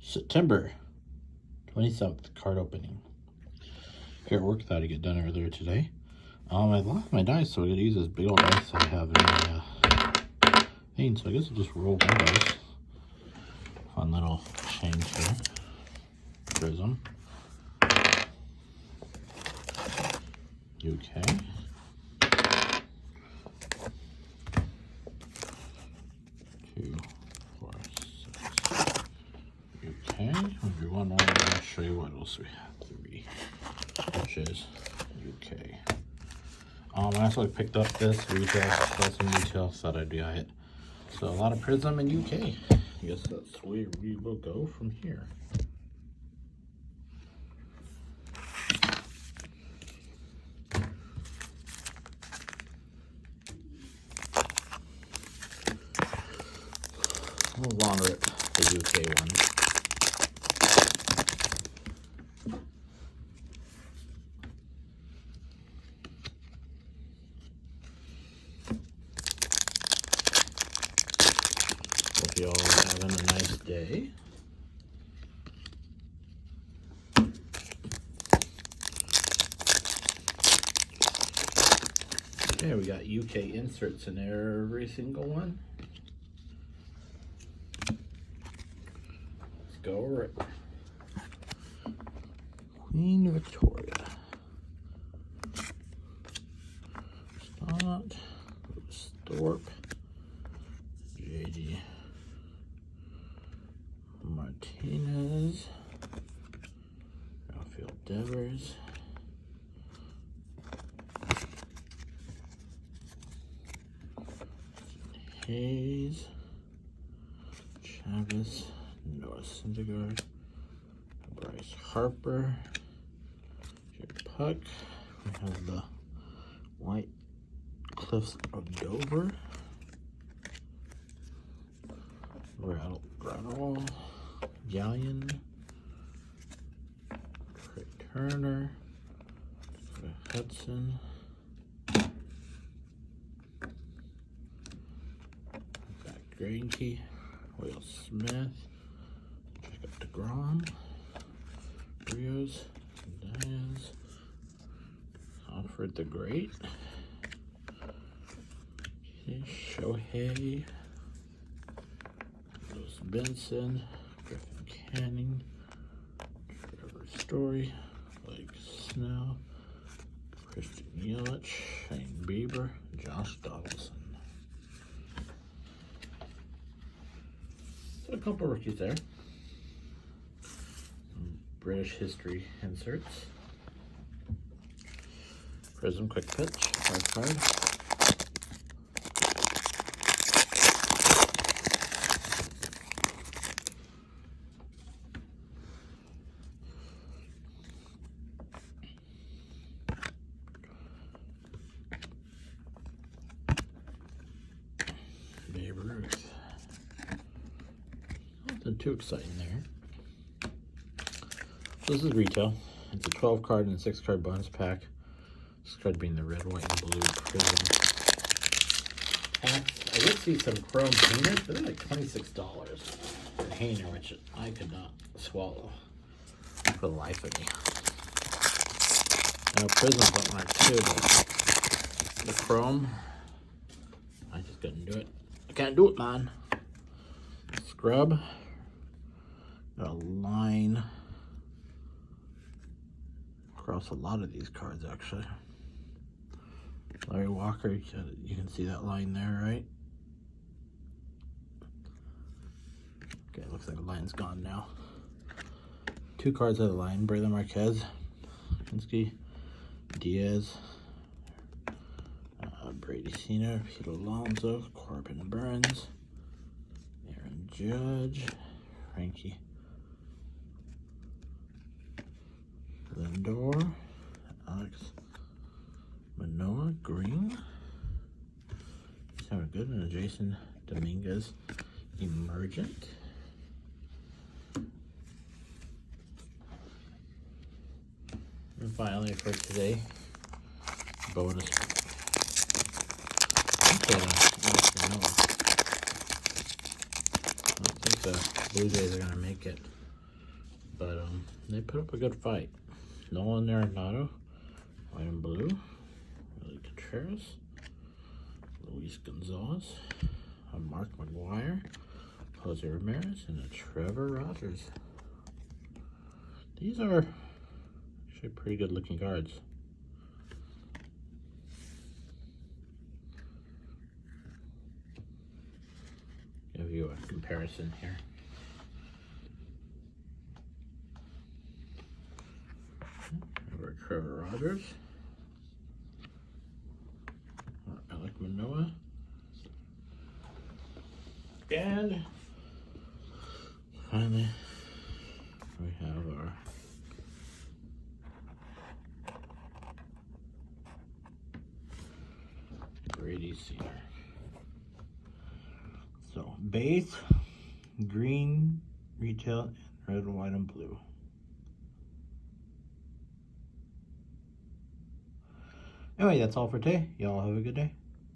September 27th card opening. Here at work, thought I'd get done earlier today. I lost my dice, so I gotta use this big old dice I have in the thing. So I guess I'll just roll one dice. Fun little change here. Prism. UK. Two, four, six. UK. We'll do one more, and I'll show you what else we have. Three, which is UK. I also picked up this retail, saw some retail, thought I'd buy it. So a lot of Prism in UK. I guess that's where we will go from here. We'll wander it, the UK one. Hope you all are having a nice day. Okay, we got UK inserts in every single one. Let's go over it. Queen Victoria. Stott. Thorpe. JD. Martinez. Rafael Devers. Hayes. Chavez. Noah Syndergaard. Bryce Harper. Jared Puck. We have the White Cliffs of Dover. Rattle. Galleon. Craig Turner. Hudson. Got Greinke. Will Smith. Check out DeGrom. Rios. Diaz. Alfred the Great. Shohei. Lewis Benson. Griffin Canning. Trevor Story. Blake Snell. Christian Yelich. Shane Bieber. Josh Donaldson. So a couple rookies there. British history inserts. Prism quick pitch. Card. Babe Ruth. Nothing too exciting there. So this is retail. It's a 12 card and 6 card bonus pack. This card being the red, white, and blue Prism. I did see some chrome painters, but they're like $26 for a painter, which I could not swallow for the life of me. Now Prism's up mark too, but the chrome, I just couldn't do it. I can't do it, man. Scrub. Got a line across a lot of these cards, actually. Larry Walker, you can see that line there, right? Okay, looks like the line's gone now. 2 cards out of the line. Braylon Marquez, Kinski, Diaz, Brady Senior, Pete Alonso, Corbin Burns, Aaron Judge, Frankie Lindor, Alex Manoah Green. He's having a good one. Jason Dominguez Emergent. And finally for today, bonus. I don't think the Blue Jays are going to make it. But they put up a good fight. Nolan Arenado, white and blue. Willie Contreras, Luis Gonzalez, a Mark McGuire, Jose Ramirez, and a Trevor Rogers. These are actually pretty good looking cards. Give you a comparison here. Over Trevor Rogers, Alec Manoah, and finally we have our Brady Sealer. So base, green, retail, and red, white, and blue. Anyway, that's all for today. Y'all have a good day.